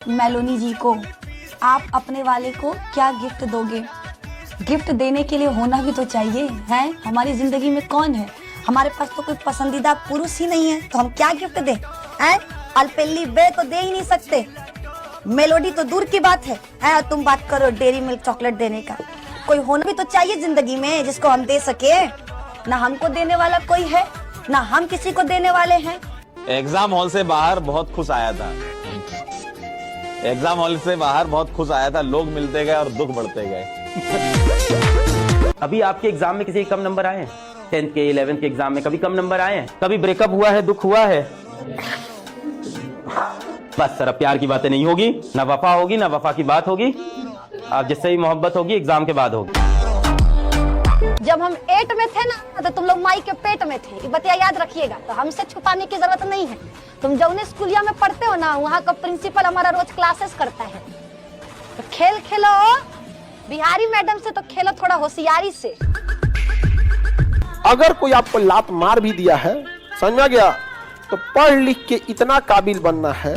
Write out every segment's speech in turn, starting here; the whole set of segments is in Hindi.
मेलोनी जी को आप अपने वाले को क्या गिफ्ट दोगे? गिफ्ट देने के लिए होना भी तो चाहिए है। हमारी जिंदगी में कौन है? हमारे पास तो कोई पसंदीदा पुरुष ही नहीं है, तो हम क्या गिफ्ट दें? हैं? अलपेली बे तो दे ही नहीं सकते, मेलोडी तो दूर की बात है। तुम बात करो डेयरी मिल्क चॉकलेट देने का। कोई होना भी तो चाहिए जिंदगी में जिसको हम दे सके। ना हमको देने वाला कोई है, ना हम किसी को देने वाले हैं। एग्जाम हॉल से बाहर बहुत खुश आया था। एग्जाम हॉल से बाहर बहुत खुश आया था। लोग मिलते गए और दुख बढ़ते गए। अभी आपके एग्जाम में किसी के कम नंबर आए हैं? 10th के 11th के एग्जाम में कभी कम नंबर आए हैं? कभी ब्रेकअप हुआ है, दुख हुआ है? बस सर, अब प्यार की बातें नहीं होगी, ना वफा होगी, ना वफा की बात होगी। आप जिससे भी मोहब्बत होगी एग्जाम के बाद होगी। जब हम 8 में थे ना तो तुम लोग माई के पेट में थे, ये बतिया याद रखिएगा। तो हमसे छुपाने की जरूरत नहीं है। तुम जौने स्कूलिया में पढ़ते हो ना, वहाँ का प्रिंसिपल हमारा रोज क्लासेस करता है। तो खेल खेलो बिहारी मैडम से, तो खेलो थोड़ा होशियारी से। अगर कोई आपको लात मार भी दिया है, समझ गया, तो पढ़ लिख के इतना काबिल बनना है,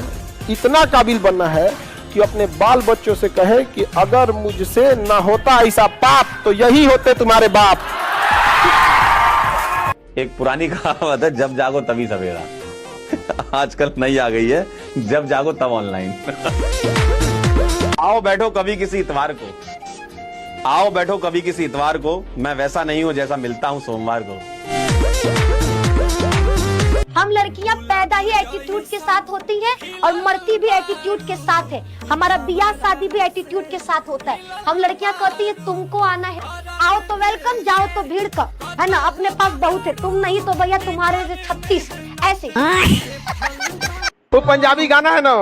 इतना काबिल बनना है कि अपने बाल बच्चों से कहे कि अगर मुझसे ना होता ऐसा पाप तो यही होते तुम्हारे बाप। एक पुरानी कहावत है, जब जागो तभी सवेरा। आजकल नई आ गई है, जब जागो तब ऑनलाइन। आओ बैठो कभी किसी इतवार को, आओ बैठो कभी किसी इतवार को। मैं वैसा नहीं हूं जैसा मिलता हूं सोमवार को। हम लड़कियां पैदा ही एटीट्यूड के साथ होती हैं और मरती भी एटीट्यूड के साथ है। हमारा ब्याह शादी भी एटीट्यूड के साथ होता है। हम लड़कियां कहती है तुमको आना है, आओ तो वेलकम, जाओ तो भीड़ का, है ना। अपने पास बहुत है, तुम नहीं तो भैया तुम्हारे 36 ऐसे। तो पंजाबी गाना है ना,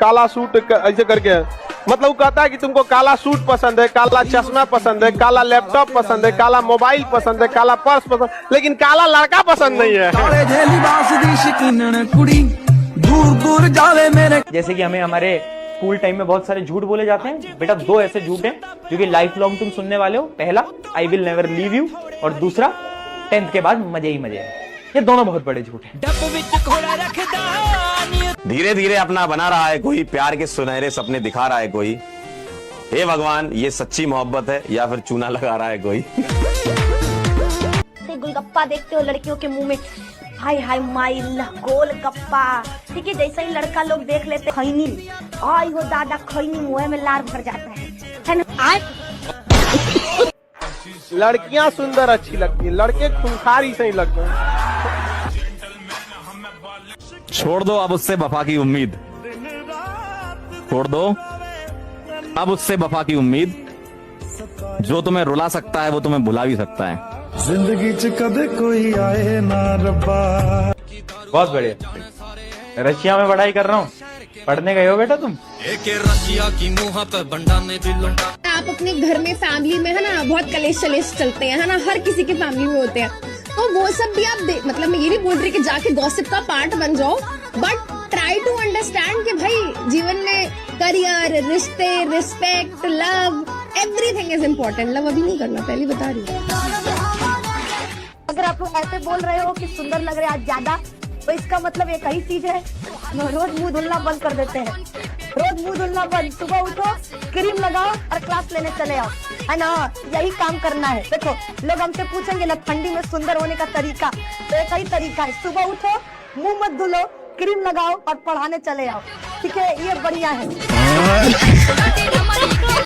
काला सूट ऐसे करके, मतलब वो कहता है कि तुमको काला सूट पसंद है, काला चश्मा पसंद है, काला लैपटॉप पसंद है, काला मोबाइल पसंद है, काला पर्स पसंद, लेकिन काला लड़का पसंद नहीं है। जैसे कि हमें हमारे स्कूल टाइम में बहुत सारे झूठ बोले जाते हैं। बेटा 2 ऐसे झूठ हैं जो कि लाइफ लॉन्ग तुम सुनने वाले हो। पहला, I will never leave you, और दूसरा, 10th के बाद मजे ही मजे हैं। ये दोनों बहुत बड़े झूठ हैं। धीरे धीरे अपना बना रहा है कोई, प्यार के सुनहरे सपने दिखा रहा है कोई। हे भगवान, ये सच्ची मोहब्बत है या फिर चूना लगा रहा है कोई। गोलगप्पा देखते हो लड़कियों के मुंह में, हाय हाय माई गोलगप्पा, ठीक है। जैसे ही लड़का लोग देख लेते खैनी, आई हो दादा खैनी, मुंह में लार भर जाता है ना। लड़कियां सुंदर अच्छी लगती है, लड़के खूंखार ही सही लगते हैं। छोड़ दो अब उससे वफा की उम्मीद, छोड़ दो अब उससे वफा की उम्मीद। जो तुम्हें रुला सकता है वो तुम्हें भुला भी सकता है। जिंदगी च कदे कोई आए ना रब्बा। बहुत बढ़िया। रशिया में पढ़ाई कर रहा हूँ। पढ़ने गए हो बेटा तुम? आप अपने घर में फैमिली में है ना बहुत कलेश चलेश चलते हैं, है ना, हर किसी की फैमिली में होते हैं। तो वो सब भी आप मतलब मैं ये नहीं बोल रही कि जाके गॉसिप का पार्ट बन जाओ, बट ट्राई टू अंडरस्टैंड कि भाई जीवन में करियर, रिश्ते, respect, love, everything is important. Love अभी नहीं करना, पहले बता रही हूँ। अगर आप लोग ऐसे बोल रहे हो कि सुंदर लग रहे हैं आज ज्यादा, तो इसका मतलब एक ही चीज है, रोज मुंह धुलना बंद कर देते हैं। रोज मुंह धुलना बंद, सुबह उठो, क्रीम लगाओ और क्लास लेने चले आओ, है ना। यही काम करना है। देखो लोग हमसे पूछेंगे ना ठंडी में सुंदर होने का तरीका, तो एक ही तरीका है, सुबह उठो, मुंह मत धुलो, क्रीम लगाओ और पढ़ाने चले आओ, ठीक है। ये बढ़िया है।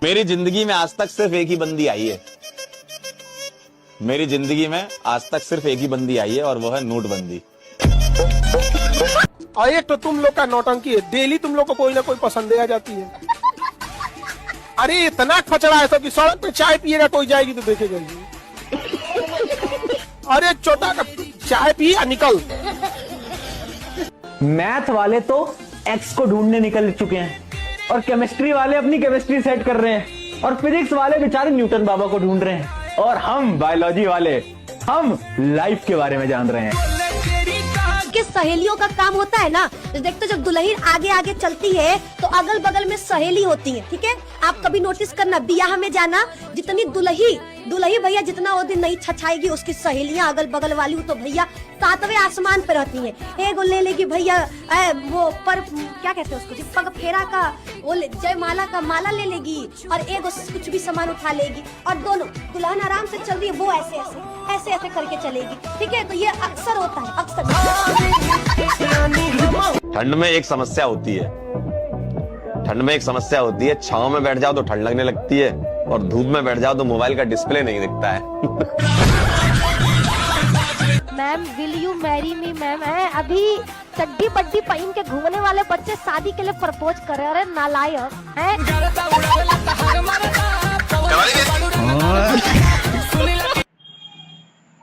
मेरी जिंदगी में आज तक सिर्फ एक ही बंदी आई है। मेरी जिंदगी में आज तक सिर्फ एक ही बंदी आई है और वो है नोटबंदी। और एक तो तुम लोग का नौटंकी है, डेली तुम लोग को कोई ना कोई पसंद आ जाती है। अरे इतना खचड़ा है सब कि सड़क पे चाय पिएगा कोई जाएगी तो देखे जाएगी। अरे छोटा का चाय पिया निकल। मैथ वाले तो एक्स को ढूंढने निकल चुके हैं और केमिस्ट्री वाले अपनी केमिस्ट्री सेट कर रहे हैं और फिजिक्स वाले बेचारे न्यूटन बाबा को ढूंढ रहे हैं और हम बायोलॉजी वाले हम लाइफ के बारे में जान रहे हैं। उसके सहेलियों का काम होता है ना। तो देखते जब दुल्हन आगे आगे चलती है तो अगल बगल में सहेली होती है, ठीक है। आप कभी नोटिस करना, बियाह में जाना, जितनी दुल्ही भैया जितना वो दिन नहीं छछाएगी, उसकी सहेलियां अगल बगल वाली तो भैया 7वें आसमान पे रहती हैं। एगो ले लेगी भैया वो पर क्या कहते हैं उसको, पग फेरा का वो जयमाला का माला ले लेगी, और एगो कुछ भी सामान उठा लेगी, और दोनों दुल्हन आराम से चल रही है, वो ऐसे करके चलेगी, ठीक है। तो ये अक्सर होता है, अक्सर। ठंड में एक समस्या होती है, छांव में बैठ जाओ तो ठंड लगने लगती है, और धूप में बैठ जाओ तो मोबाइल का डिस्प्ले नहीं दिखता है। Ma'am will you marry me ma'am. है अभी चड्डी बड्डी पहन के घूमने वाले बच्चे शादी के लिए प्रपोज करे, अरे नालायक है।